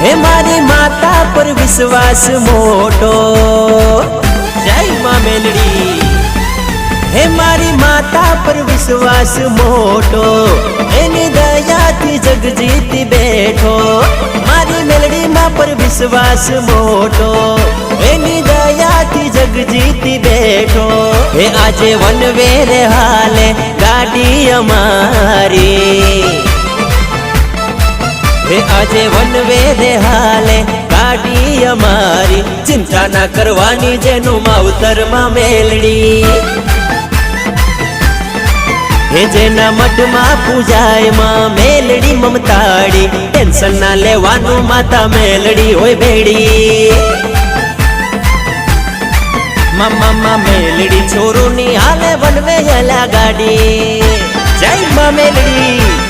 हे मारी माता पर विश्वास मोटो जय मां मेलडी हे मारी माता पर विश्वास मोटो एनी दया थी जग जीती बैठो मारी मेलडी मां पर विश्वास मोटो एनी दया थी जग जीती बैठो हे आजे वन वेरे हाले गाड़ी अमारी हे आजे वन वेरे हाले गाड़ी अमारी चिंता ना करवानी जेनु मावतर मां मेलडी हे जेना मठ मां पूजाय मां मेलडी ममताड़ी टेंशन ना लेवानु माता मेलडी होय बेड़ी मामा मेलडी छोरू नी हाले वन में हला गाड़ी जय मां मेलडी।